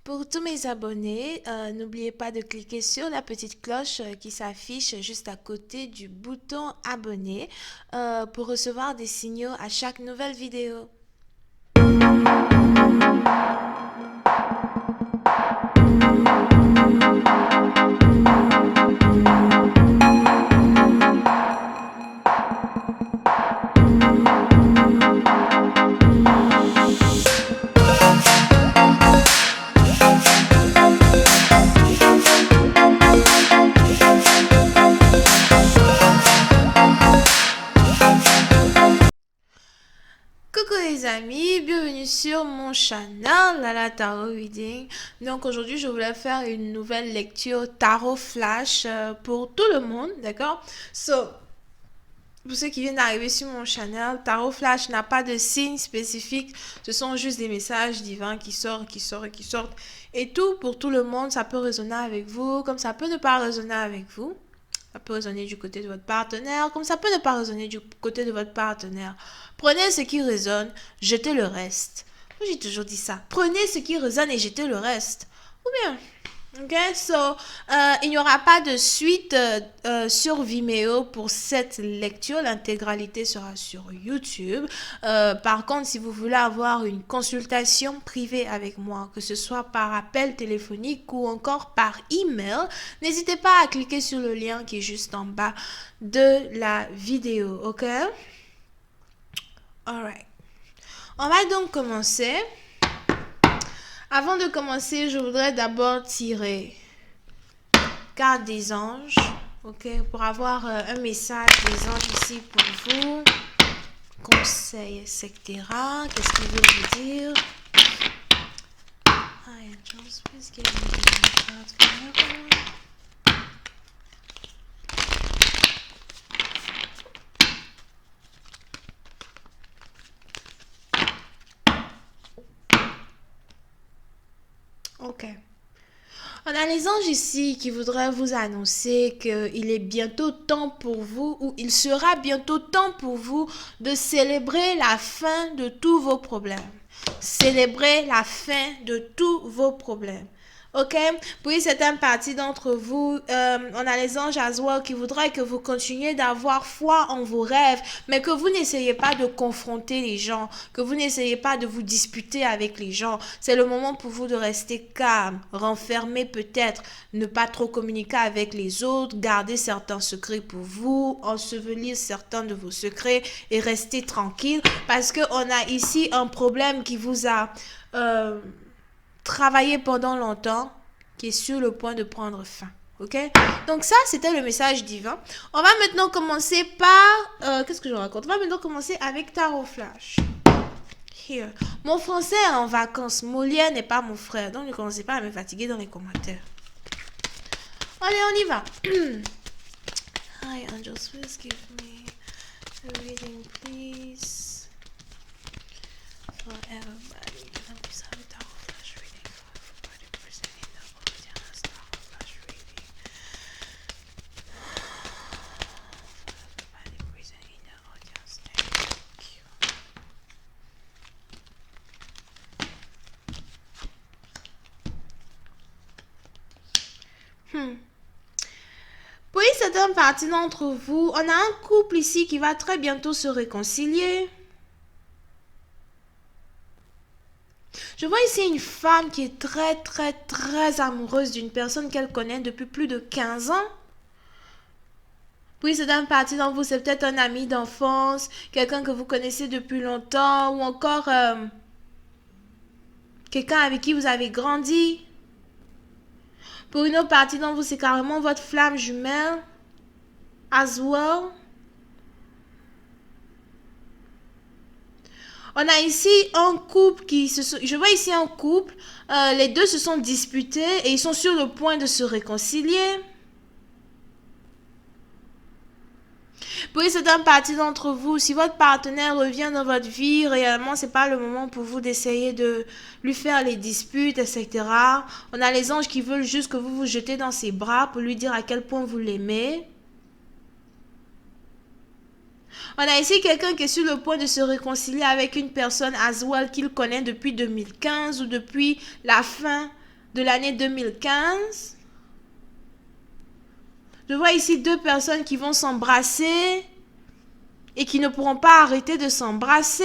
Pour tous mes abonnés, n'oubliez pas de cliquer sur la petite cloche qui s'affiche juste à côté du bouton abonner pour recevoir des signaux à chaque nouvelle vidéo. Coucou les amis, bienvenue sur mon channel Lala Tarot Reading. Donc aujourd'hui je voulais faire une nouvelle lecture tarot flash pour tout le monde, d'accord? Pour ceux qui viennent d'arriver sur mon channel, Tarot Flash n'a pas de signe spécifique. Ce sont juste des messages divins qui sortent, qui sortent, qui sortent. Et tout pour tout le monde, ça peut résonner avec vous, comme ça peut ne pas résonner avec vous. Ça peut résonner du côté de votre partenaire, comme ça peut ne pas résonner du côté de votre partenaire. Prenez ce qui résonne, jetez le reste. Moi, j'ai toujours dit ça. Prenez ce qui résonne et jetez le reste. Ou bien, ok, il n'y aura pas de suite sur Vimeo pour cette lecture. L'intégralité sera sur YouTube. Par contre, si vous voulez avoir une consultation privée avec moi, que ce soit par appel téléphonique ou encore par email, n'hésitez pas à cliquer sur le lien qui est juste en bas de la vidéo, ok? Alright. On va donc commencer. Avant de commencer, je voudrais d'abord tirer carte des anges, ok, pour avoir un message des anges ici pour vous, conseils, etc. Qu'est-ce qu'ils veulent vous dire? Hi, angels, please give me the cards for everyone. Ok. On a les anges ici qui voudraient vous annoncer qu'il est bientôt temps pour vous, ou il sera bientôt temps pour vous de célébrer la fin de tous vos problèmes. Célébrer la fin de tous vos problèmes. Ok? Puis certaines parties d'entre vous, on a les anges as well qui voudraient que vous continuiez d'avoir foi en vos rêves, mais que vous n'essayez pas de confronter les gens, que vous n'essayez pas de vous disputer avec les gens. C'est le moment pour vous de rester calme, renfermer peut-être, ne pas trop communiquer avec les autres, garder certains secrets pour vous, ensevelir certains de vos secrets et rester tranquille parce qu'on a ici un problème qui vous a travaillé pendant longtemps, qui est sur le point de prendre fin. Ok? Donc ça, c'était le message divin. On va maintenant commencer par... qu'est-ce que je raconte? On va maintenant commencer avec Tarot Flash. Here. Mon français est en vacances. Molière n'est pas mon frère. Donc ne commencez pas à me fatiguer dans les commentaires. Allez, on y va. Hi, angels, please give me a reading, please. For everybody. Please have a Tarot Flash reading for everybody present in the audience. Tarot Flash reading. For everybody present in the audience. Thank you. Pour certaines parties d'entre vous, on a un couple ici qui va très bientôt se réconcilier. Je vois ici une femme qui est très amoureuse d'une personne qu'elle connaît depuis plus de 15 ans. Puis certaines parties d'entre vous, c'est peut-être un ami d'enfance, quelqu'un que vous connaissez depuis longtemps ou encore quelqu'un avec qui vous avez grandi. Pour une autre partie d'entre vous, c'est carrément votre flamme jumelle. As well. On a ici un couple je vois ici un couple. Les deux se sont disputés et ils sont sur le point de se réconcilier. Pour certaines parties d'entre vous, si votre partenaire revient dans votre vie, réellement, c'est pas le moment pour vous d'essayer de lui faire les disputes, etc. On a les anges qui veulent juste que vous vous jetez dans ses bras pour lui dire à quel point vous l'aimez. On a ici quelqu'un qui est sur le point de se réconcilier avec une personne as well qu'il connaît depuis 2015 ou depuis la fin de l'année 2015. Je vois ici deux personnes qui vont s'embrasser et qui ne pourront pas arrêter de s'embrasser.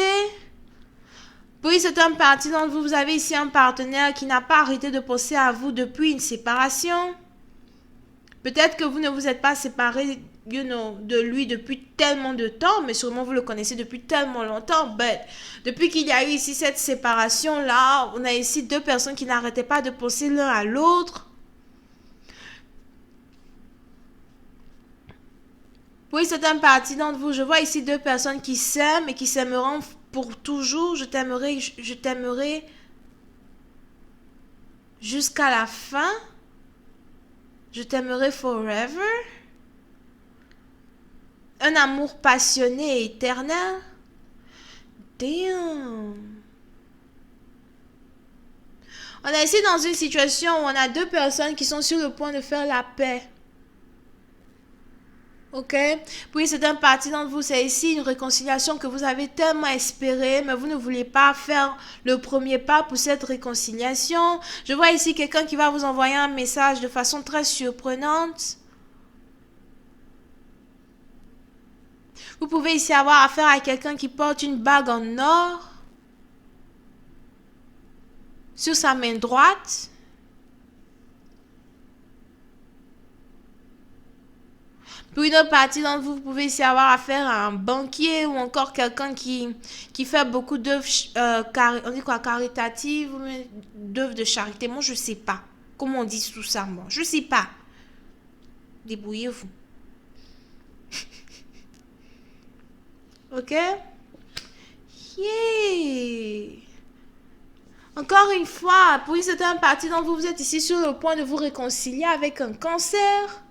Puis c'est un parti d'entre vous, vous avez ici un partenaire qui n'a pas arrêté de penser à vous depuis une séparation. Peut-être que vous ne vous êtes pas séparé de lui depuis tellement de temps, mais sûrement vous le connaissez depuis tellement longtemps. But depuis qu'il y a eu ici cette séparation-là, on a ici deux personnes qui n'arrêtaient pas de penser l'un à l'autre. Oui, c'est un parti d'entre vous. Je vois ici deux personnes qui s'aiment et qui s'aimeront pour toujours. Je t'aimerai jusqu'à la fin. Je t'aimerai forever. Un amour passionné et éternel. Damn. On est ici dans une situation où on a deux personnes qui sont sur le point de faire la paix. Ok? Puis c'est un parti d'entre vous, c'est ici une réconciliation que vous avez tellement espérée, mais vous ne voulez pas faire le premier pas pour cette réconciliation. Je vois ici quelqu'un qui va vous envoyer un message de façon très surprenante. Vous pouvez ici avoir affaire à quelqu'un qui porte une bague en or sur sa main droite. Pour une autre partie d'entre vous, vous pouvez ici avoir affaire à un banquier ou encore quelqu'un qui fait beaucoup d'œuvres on dit quoi, caritatives, d'œuvres de charité. Moi, je ne sais pas comment on dit tout ça, moi. Je ne sais pas. Débrouillez-vous. Ok? Yeah! Encore une fois, pour une certaine partie d'entre vous, vous êtes ici sur le point de vous réconcilier avec un cancer.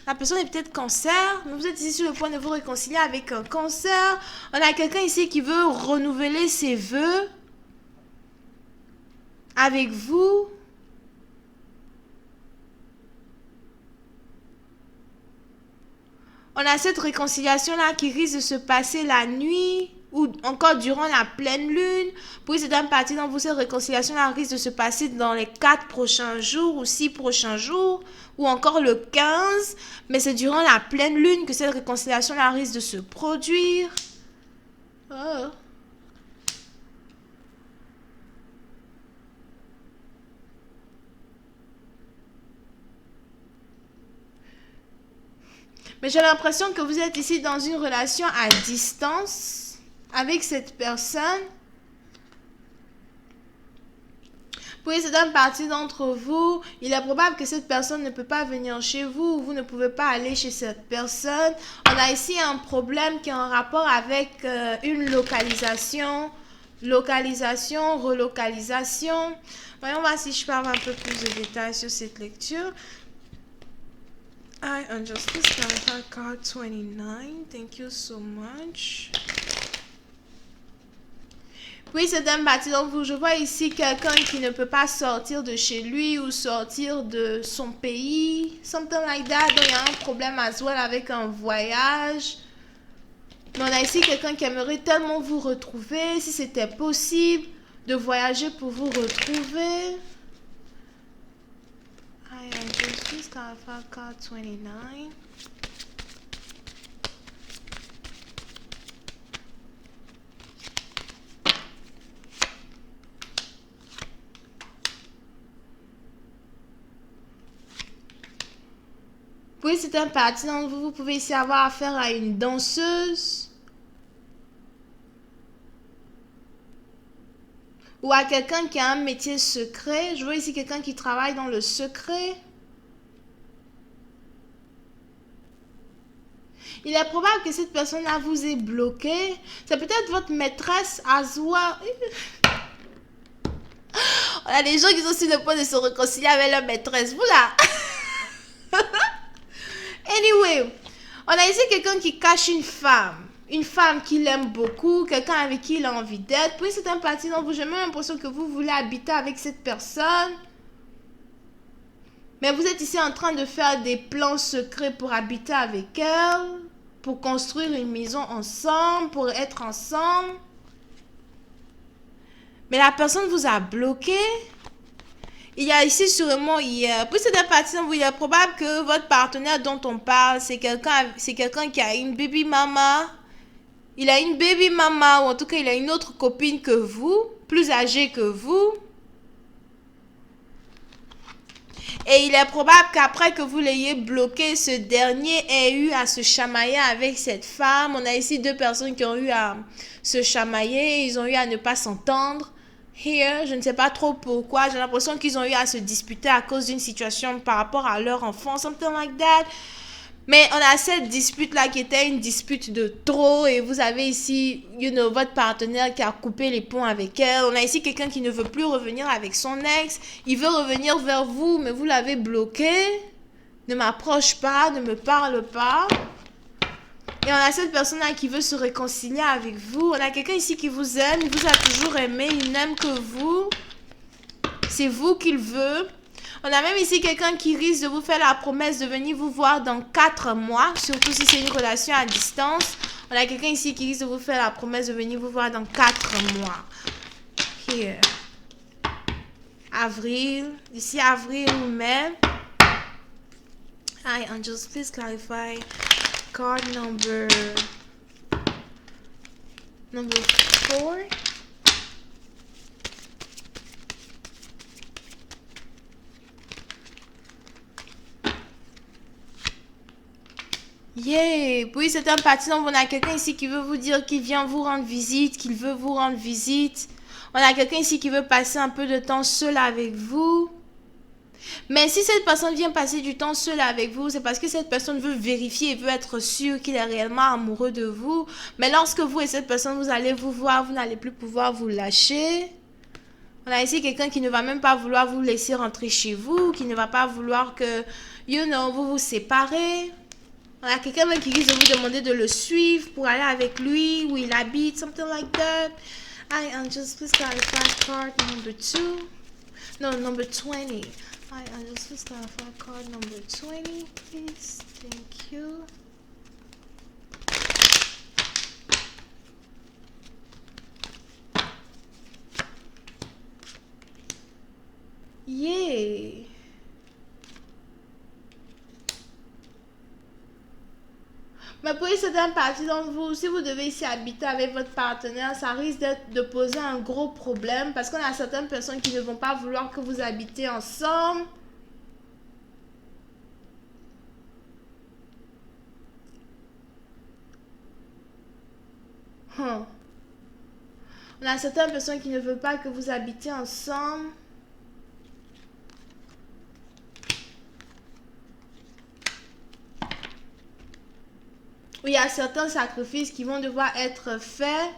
La personne est peut-être cancer, mais vous êtes ici sur le point de vous réconcilier avec un cancer. On a quelqu'un ici qui veut renouveler ses vœux avec vous. On a cette réconciliation-là qui risque de se passer la nuit ou encore durant la pleine lune. Puis c'est un parti dans vous, cette réconciliation-là risque de se passer dans les 4 prochains jours ou 6 prochains jours ou encore le 15. Mais c'est durant la pleine lune que cette réconciliation-là risque de se produire. Oh. Mais j'ai l'impression que vous êtes ici dans une relation à distance avec cette personne. Pour une certaine partie d'entre vous, il est probable que cette personne ne peut pas venir chez vous ou vous ne pouvez pas aller chez cette personne. On a ici un problème qui est en rapport avec une localisation, relocalisation. Voyons voir si je parle un peu plus de détails sur cette lecture. I Injustice Clarify card 29. Thank you so much. Oui, c'est un parti d'entre vous. Je vois ici quelqu'un qui ne peut pas sortir de chez lui ou sortir de son pays. Something like that. Donc, il y a un problème as well avec un voyage. Mais on a ici quelqu'un qui aimerait tellement vous retrouver. Si c'était possible de voyager pour vous retrouver. I Injustice Clarify card 29. Oui, c'est un parti d'entre vous. Vous pouvez ici avoir affaire à une danseuse. Ou à quelqu'un qui a un métier secret. Je vois ici quelqu'un qui travaille dans le secret. Il est probable que cette personne-là vous ait bloqué. C'est peut-être votre maîtresse as well. On a des gens qui sont sur le point de se réconcilier avec leur maîtresse. Vous là. Anyway, on a ici quelqu'un qui cache une femme. Une femme qu'il aime beaucoup, quelqu'un avec qui il a envie d'être. Puis c'est un parti dont vous, j'ai même l'impression que vous voulez habiter avec cette personne. Mais vous êtes ici en train de faire des plans secrets pour habiter avec elle, pour construire une maison ensemble, pour être ensemble. Mais la personne vous a bloqué. Il y a ici sûrement hier. Pour cette partie, il est probable que votre partenaire dont on parle, c'est quelqu'un qui a une baby mama. Il a une baby mama, ou en tout cas, il a une autre copine que vous, plus âgée que vous. Et il est probable qu'après que vous l'ayez bloqué, ce dernier ait eu à se chamailler avec cette femme. On a ici deux personnes qui ont eu à se chamailler. Ils ont eu à ne pas s'entendre. Here, je ne sais pas trop pourquoi. J'ai l'impression qu'ils ont eu à se disputer à cause d'une situation par rapport à leur enfant. Something like that. Mais on a cette dispute-là qui était une dispute de trop et vous avez ici, votre partenaire qui a coupé les ponts avec elle. On a ici quelqu'un qui ne veut plus revenir avec son ex. Il veut revenir vers vous, mais vous l'avez bloqué. Ne m'approche pas, ne me parle pas. Et on a cette personne-là qui veut se réconcilier avec vous. On a quelqu'un ici qui vous aime, il vous a toujours aimé, il n'aime que vous. C'est vous qu'il veut. On a même ici quelqu'un qui risque de vous faire la promesse de venir vous voir dans 4 mois, surtout si c'est une relation à distance. On a quelqu'un ici qui risque de vous faire la promesse de venir vous voir dans 4 mois. Here. Avril, d'ici avril ou mai. Hi, Angels, please clarify. Card number 4. Yeah! Puis c'est un parti, donc on a quelqu'un ici qui veut vous dire qu'il vient vous rendre visite, qu'il veut vous rendre visite. On a quelqu'un ici qui veut passer un peu de temps seul avec vous. Mais si cette personne vient passer du temps seul avec vous, c'est parce que cette personne veut vérifier et veut être sûr qu'il est réellement amoureux de vous. Mais lorsque vous et cette personne, vous allez vous voir, vous n'allez plus pouvoir vous lâcher. On a ici quelqu'un qui ne va même pas vouloir vous laisser rentrer chez vous, qui ne va pas vouloir que, vous vous séparez. On a quelqu'un même qui risque de vous demander de le suivre pour aller avec lui, où il habite, something like that. Hi, Angels, please clarify card number 2. No, number 20. Hi, Angels, please clarify card number 20, please. Thank you. Yeah. Mais pour certaines parties d'entre vous, si vous devez ici habiter avec votre partenaire, ça risque de poser un gros problème parce qu'on a certaines personnes qui ne vont pas vouloir que vous habitez ensemble. On a certaines personnes qui ne veulent pas que vous habitiez ensemble. Où il y a certains sacrifices qui vont devoir être faits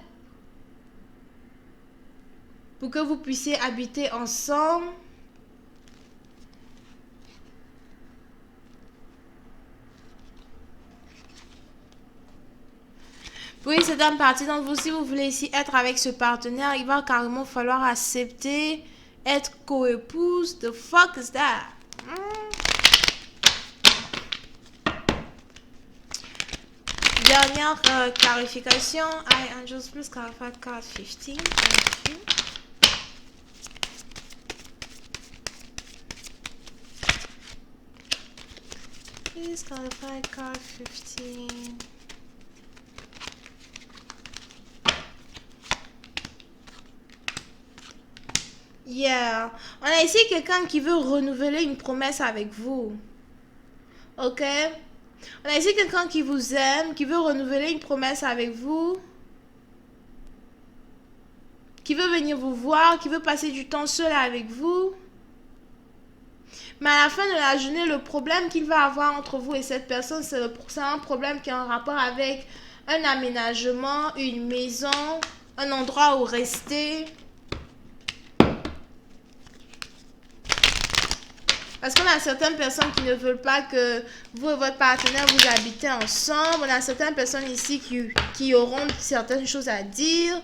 pour que vous puissiez habiter ensemble. Oui, c'est une partie d'entre vous. Si vous voulez ici être avec ce partenaire, il va carrément falloir accepter être co-épouse. The fuck is that? Dernière clarification. I Angels, please clarify card 15. Thank you. Please clarify card 15. Yeah. On a ici quelqu'un qui veut renouveler une promesse avec vous. Ok? On a ici quelqu'un qui vous aime, qui veut renouveler une promesse avec vous. Qui veut venir vous voir, qui veut passer du temps seul avec vous. Mais à la fin de la journée, le problème qu'il va avoir entre vous et cette personne, c'est un problème qui a un rapport avec un aménagement, une maison, un endroit où rester. Parce qu'on a certaines personnes qui ne veulent pas que vous et votre partenaire vous habitez ensemble. On a certaines personnes ici qui auront certaines choses à dire.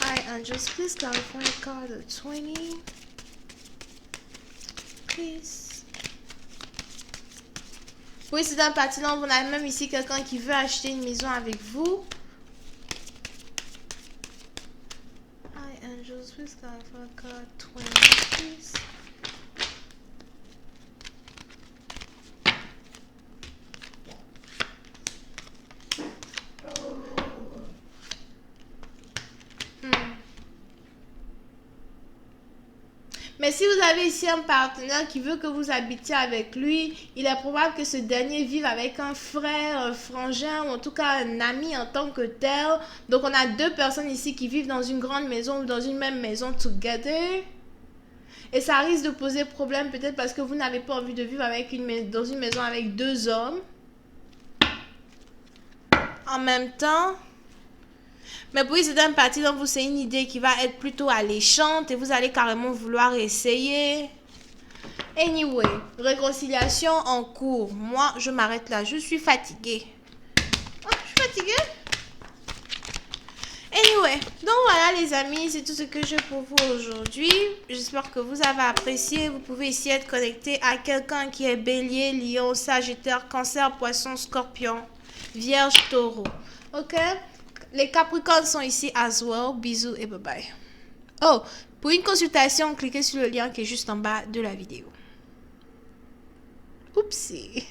Hi, Angels, please clarify card 20. Please. Oui, c'est un partenaire. On a même ici quelqu'un qui veut acheter une maison avec vous. Hi, Angels, please clarify card 20, please. Mais si vous avez ici un partenaire qui veut que vous habitiez avec lui, il est probable que ce dernier vive avec un frère, un frangin, ou en tout cas un ami en tant que tel. Donc on a deux personnes ici qui vivent dans une grande maison ou dans une même maison together. Et ça risque de poser problème peut-être parce que vous n'avez pas envie de vivre dans une maison avec deux hommes. En même temps. Mais pour une certaine partie d'entre vous, c'est une idée qui va être plutôt alléchante et vous allez carrément vouloir essayer. Anyway, réconciliation en cours. Moi, je m'arrête là. Je suis fatiguée. Oh, je suis fatiguée. Anyway, donc voilà les amis, c'est tout ce que j'ai pour vous aujourd'hui. J'espère que vous avez apprécié. Vous pouvez ici être connecté à quelqu'un qui est bélier, lion, sagittaire, cancer, poisson, scorpion, vierge, taureau. Ok? Les capricornes sont ici as well. Bisous et bye bye. Oh, pour une consultation, cliquez sur le lien qui est juste en bas de la vidéo. Oupsie.